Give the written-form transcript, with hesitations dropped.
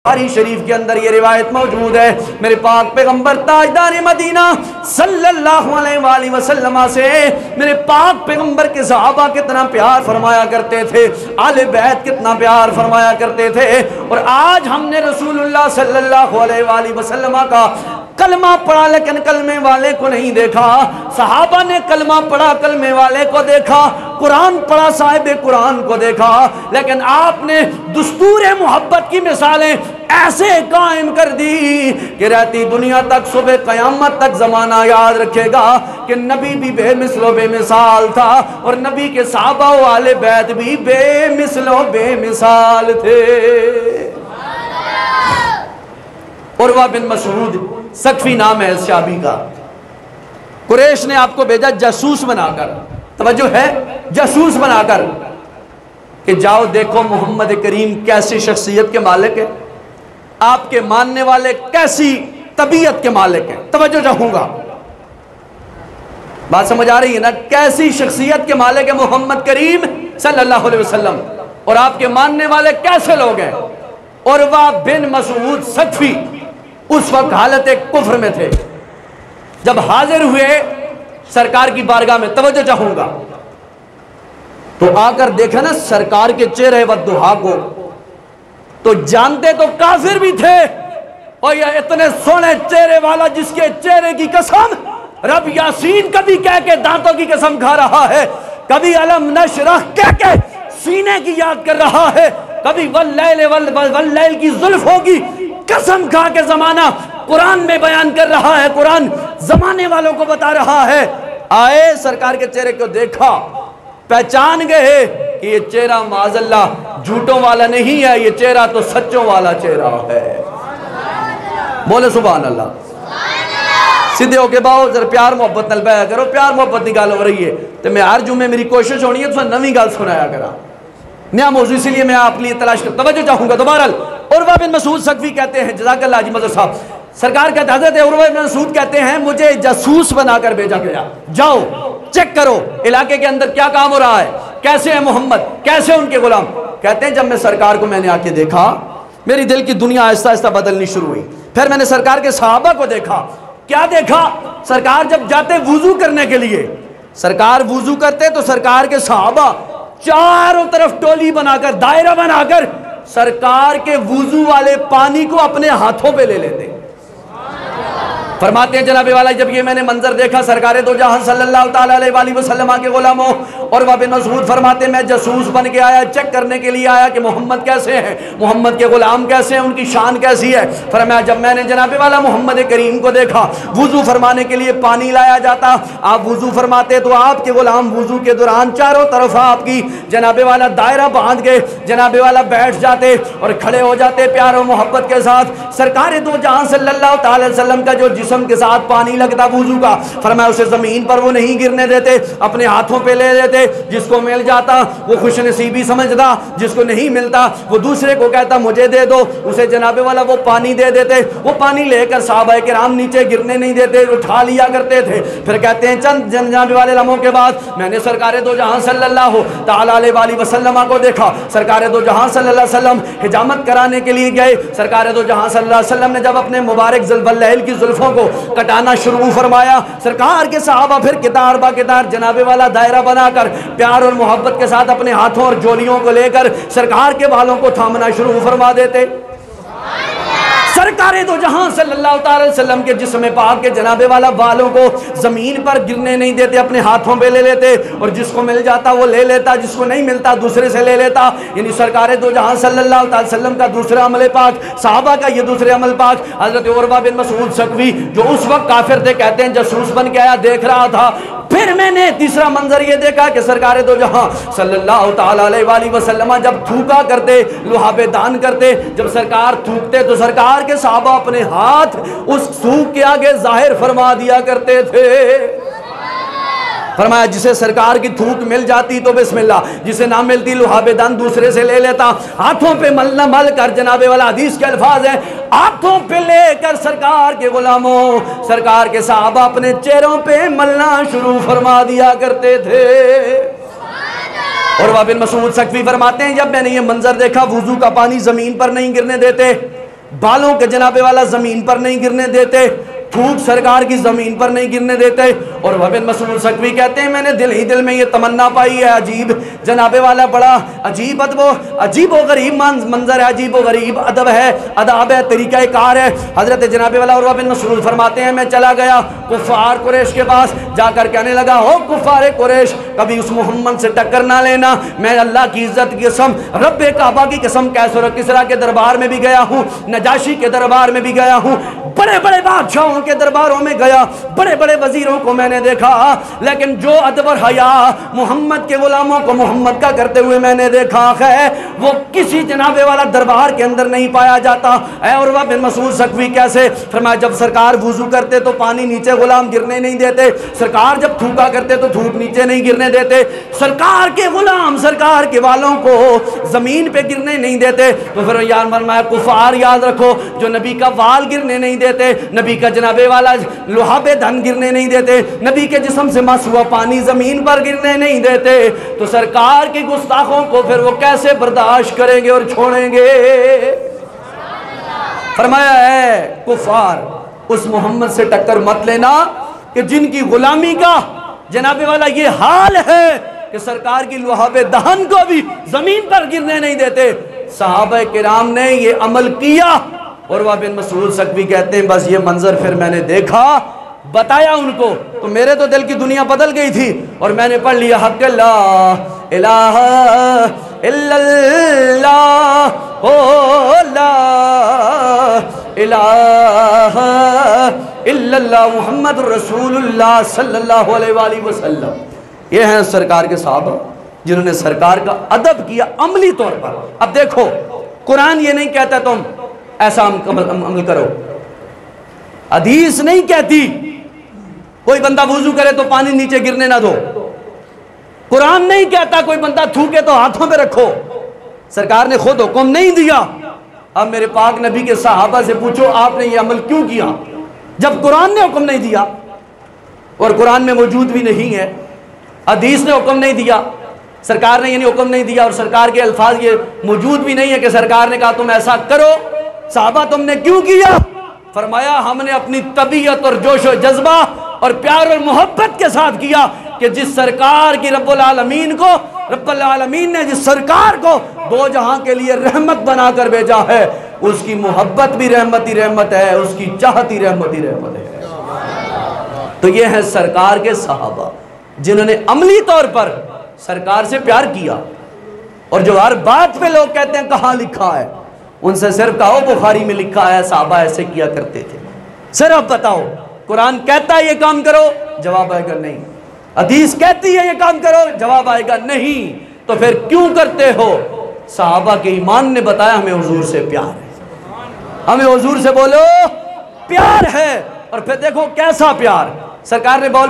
بخاری شریف کے اندر یہ روایت موجود ہے، میرے پاک پیغمبر تاجدار مدینہ صلی اللہ علیہ وآلہ وسلم سے میرے پاک پیغمبر کے صحابہ کتنا پیار فرمایا کرتے تھے، آل بیت کتنا پیار فرمایا کرتے تھے۔ اور آج ہم نے رسول اللہ صلی اللہ علیہ وآلہ وسلم کا کلمہ پڑھا لیکن کلمے والے کو نہیں دیکھا، صحابہ نے کلمہ پڑھا کلمے والے کو دیکھا، قرآن پڑھا صاحب قرآن کو دیکھا، لیکن آپ نے دستور محبت کی مثالیں ایسے قائم کر دی کہ رہتی دنیا تک صبح قیامت تک زمانہ یاد رکھے گا کہ نبی بھی بے مثل و بے مثال تھا، اور نبی کے صحابہ و آل بیت بھی بے مثل و بے مثال تھے۔ عروہ بن مسعود ثقفی نام ہے اس صحابی کا، قریش نے آپ کو بھیجا جاسوس بنا کر، توجہ ہے، جاسوس بنا کر کہ جاؤ دیکھو محمد کریم کیسی شخصیت کے مالک ہے، آپ کے ماننے والے کیسی طبیعت کے مالک ہیں، توجہ چاہوں گا، بات سمجھ آ رہی ہے نا، کیسی شخصیت کے مالک ہے محمد کریم صلی اللہ علیہ وسلم، اور آپ کے ماننے والے کیسے لوگ ہیں۔ عروہ بن مسعود ثقفی اس وقت حالت کفر میں تھے، جب حاضر ہوئے سرکار کی بارگاہ میں، توجہ چاہوں گا، تو آ کر دیکھا نا سرکار کے چہرے والضحیٰ کو، تو جانتے تو کافر بھی تھے، اور یہ اتنے سونے چہرے والا جس کے چہرے کی قسم رب یاسین کبھی کہہ کے دانتوں کی قسم کھا رہا ہے، کبھی علم نشرح کہہ کے سینے کی یاد کر رہا ہے، کبھی واللیل کی زلف ہوگی قسم کھا کے زمانہ قرآن میں بیان کر رہا ہے، قرآن زمانے والوں کو بتا رہا ہے۔ آئے سرکار کے چہرے کو دیکھا، پہچان گئے کہ یہ چہرہ معاذ اللہ جھوٹوں والا نہیں ہے، یہ چہرہ تو سچوں والا چہرہ ہے۔ بولے سبحان اللہ۔ سیدھے ہو کے باؤ ذرا پیار محبت نال بیایا کرو، پیار محبت کی گل ہو رہی ہے تو میں ہر جمعے میری کوشش ہونی ہے تو نویں گل سنایا کرا، نیا موضوع، اسی لیے میں آپ کے لیے تلاش کر توجہ چاہوں گا۔ دوبارہ عروہ بن مسعود ثقفی کہتے ہیں، جزاک اللہ جی مظہر صاحب، سرکار کہتے ہیں حضرت عروہ بن مسعود کہتے ہیں مجھے جاسوس بنا کر بھیجا گیا، جاؤ چیک کرو علاقے کے اندر کیا کام ہو رہا ہے، کیسے ہیں محمد، کیسے ان کے غلام۔ کہتے ہیں جب میں سرکار کو میں نے آ کے دیکھا، میری دل کی دنیا آہستہ آہستہ بدلنی شروع ہوئی، پھر میں نے سرکار کے صحابہ کو دیکھا، کیا دیکھا، سرکار جب جاتے وضو کرنے کے لیے، سرکار وضو کرتے تو سرکار کے صحابہ چاروں طرف ٹولی بنا کر دائرہ بنا کر سرکار کے وضو والے پانی کو اپنے ہاتھوں پہ لے لیتے۔ فرماتے ہیں جناب والا جب یہ میں نے منظر دیکھا سرکار دو جہاں صلی اللہ تعالیٰ علیہ وآلہ وسلم کے غلاموں، اور عروہ بن مسعود فرماتے ہیں میں جاسوس بن کے آیا، چیک کرنے کے لیے آیا کہ محمد کیسے ہیں، محمد کے غلام کیسے ہیں، ان کی شان کیسی ہے۔ فرمایا جب میں نے جناب والا محمد کریم کو دیکھا، وضو فرمانے کے لیے پانی لایا جاتا، آپ وضو فرماتے تو آپ کے غلام وضو کے دوران چاروں طرف آپ کی جناب والا دائرہ باندھ گئے، جناب والا بیٹھ جاتے اور کھڑے ہو جاتے پیار و محبت کے ساتھ۔ سرکار دو جہاں صلی اللہ تعالی وسلم کا جو جسم کے ساتھ پانی لگتا وضو کا، فرمایا اسے زمین پر وہ نہیں گرنے دیتے، اپنے ہاتھوں پہ لے لیتے، جس کو مل جاتا وہ خوش نصیبی سمجھتا، جس کو نہیں ملتا وہ دوسرے کو کہتا مجھے دے دو، اسے جناب والا وہ پانی دے دیتے، وہ پانی لے کر صحابہ کرام نیچے گرنے نہیں دیتے، اٹھا لیا کرتے تھے۔ پھر کہتے ہیں چند جناب والے لمحوں کے بعد میں نے سرکار دو جہاں صلی اللہ تعالیٰ علیہ وآلہ وسلم کو دیکھا، سرکار دو جہاں صلی اللہ علیہ وسلم حجامت کرانے کے لیے گئے، سرکار دو جہاں صلی اللہ علیہ وسلم نے جب اپنے مبارک واللیل کی زلفوں کو کٹانا شروع فرمایا، سرکار کے صحابہ پھر کتار با کتار جناب والا دائرہ بنا کر پیار اور محبت کے ساتھ اپنے ہاتھوں اور جولیوں کو لے کر سرکار کے بالوں کو تھامنا شروع فرما دیتے۔ سرکار دو جہاں صلی اللہ تعالی وسلم کے جسم پاک کے جناب والا بالوں کو زمین پر گرنے نہیں دیتے، اپنے ہاتھوں پہ لے لیتے، اور جس کو مل جاتا وہ لے لیتا، جس کو نہیں ملتا دوسرے سے لے لیتا۔ یعنی سرکار دو جہاں صلی اللہ تعالی وسلم کا دوسرا عمل پاک، صحابہ کا یہ دوسرے عمل پاک۔ حضرت عروہ بن مسعود ثقفی جو اس وقت کافر تھے کہتے ہیں جاسوس بن کے آیا، دیکھ رہا تھا، پھر میں نے تیسرا منظر یہ دیکھا کہ سرکار دو جہاں صلی اللہ تعالیٰ علیہ وآلہ وسلم جب تھوکا کرتے، لحاب دان کرتے، جب سرکار تھوکتے تو سرکار کے صحابہ اپنے ہاتھ اس تھوک کے آگے ظاہر فرما دیا کرتے تھے۔ فرمایا جسے سرکار کی تھوک مل جاتی تو بسم اللہ، جسے نہ ملتی لحاب دان دوسرے سے لے لیتا، ہاتھوں پہ ملنا مل کر جناب والا حدیث کے الفاظ ہیں، ہاتھوں پہ لے کر سرکار کے غلاموں، سرکار کے صحابہ اپنے چہروں پہ ملنا شروع فرما دیا کرتے تھے۔ عروہ بن مسعود ثقفی فرماتے ہیں جب میں نے یہ منظر دیکھا، وضو کا پانی زمین پر نہیں گرنے دیتے، بالوں کے جناب والا زمین پر نہیں گرنے دیتے، تھوک سرکار کی زمین پر نہیں گرنے دیتے۔ اور وہ بن مسعود ثقفی کہتے ہیں میں نے دل ہی دل میں یہ تمنا پائی ہے، عجیب جناب والا بڑا عجیب عجیب و غریب منظر ہے، عجیب و غریب ادب ہے، اداب ہے، طریقہ کار ہے۔ حضرت جناب والا عروہ بن مسعود فرماتے ہیں میں چلا گیا کفار قریش کے پاس، جا کر کہنے لگا ہو کفار قریش، کبھی اس محمد سے ٹکر نہ لینا، میں اللہ کی عزت کی قسم، رب کعبہ کی قسم کیسر و کسریٰ کے دربار میں بھی گیا ہوں، نجاشی کے دربار میں بھی گیا ہوں، بڑے بڑے بادشاہوں کے درباروں میں گیا، بڑے بڑے وزیروں کو میں نے دیکھا، لیکن جو ادب اور حیا محمد کے غلاموں کو محمد کا کرتے ہوئے میں نے دیکھا ہے وہ کسی جناب والا دربار کے اندر نہیں پایا جاتا۔ اے عروہ بن مسعود ثقفی کیسے؟ فرمایا جب سرکار وضو کرتے تو پانی نیچے غلام گرنے نہیں دیتے، سرکار جب تھوکا کرتے تو تھوک نیچے نہیں گرنے دیتے، سرکار کے غلام سرکار کے والوں کو زمین پہ گرنے نہیں دیتے۔ تو پھر یار فرمایا کفار یاد رکھو جو نبی کا وال گرنے نہیں دیتے، نبی کا جناب والا لوہا بے دھن گرنے نہیں دیتے، نبی کے جسم سے مس ہوا پانی زمین پر گرنے نہیں دیتے، تو سرکار کے گستاخوں کو پھر وہ کیسے برداشت کریں گے اور چھوڑیں گے؟ فرمایا ہے کفار اس محمد سے ٹکر مت لینا کہ جن کی غلامی کا جناب والا یہ حال ہے کہ سرکار کی لوہا بے دہن کو بھی زمین پر گرنے نہیں دیتے۔ صحابہ کرام نے یہ عمل کیا۔ عروہ بن مسعود ثقفی کہتے ہیں بس یہ منظر پھر میں نے دیکھا، بتایا ان کو تو میرے تو دل کی دنیا بدل گئی تھی، اور میں نے پڑھ لیا حق لا الہ الا اللہ لا الہ الا اللہ محمد رسول اللہ صلی اللہ علیہ وآلہ وسلم۔ یہ ہیں سرکار کے صحابہ جنہوں نے سرکار کا ادب کیا عملی طور پر۔ اب دیکھو قرآن یہ نہیں کہتا تم ایسا عمل کرو، حدیث نہیں کہتی کوئی بندہ وضو کرے تو پانی نیچے گرنے نہ دو، قرآن نہیں کہتا کوئی بندہ تھوکے تو ہاتھوں پہ رکھو، سرکار نے خود حکم نہیں دیا۔ اب میرے پاک نبی کے صحابہ سے پوچھو آپ نے یہ عمل کیوں کیا جب قرآن نے حکم نہیں دیا، اور قرآن میں موجود بھی نہیں ہے، حدیث نے حکم نہیں دیا، سرکار نے یعنی حکم نہیں دیا، اور سرکار کے الفاظ یہ موجود بھی نہیں ہے کہ سرکار نے کہا تم ایسا کرو۔ صحابہ تم نے کیوں کیا؟ فرمایا ہم نے اپنی طبیعت اور جوش و جذبہ اور پیار اور محبت کے ساتھ کیا کہ جس سرکار کی رب العالمین نے جس سرکار کو دو جہاں کے لیے رحمت بنا کر بھیجا ہے اس کی محبت بھی رحمت ہی رحمت ہے، اس کی چاہت ہی رحمت ہی رحمت ہے۔ تو یہ ہیں سرکار کے صحابہ جنہوں نے عملی طور پر سرکار سے پیار کیا، اور جو ہر بات پہ لوگ کہتے ہیں کہاں لکھا ہے، ان سے صرف کہو بخاری میں لکھا ہے صحابہ ایسے کیا کرتے تھے، صرف بتاؤ قرآن کہتا ہے یہ کام کرو، جواب آئے گا نہیں، حدیث کہتی ہے یہ کام کرو، جواب آئے گا نہیں، تو پھر کیوں کرتے ہو؟ صحابہ کے ایمان نے بتایا ہمیں حضور سے پیار ہے، ہمیں حضور سے بولو پیار ہے، اور پھر دیکھو کیسا پیار سرکار نے بول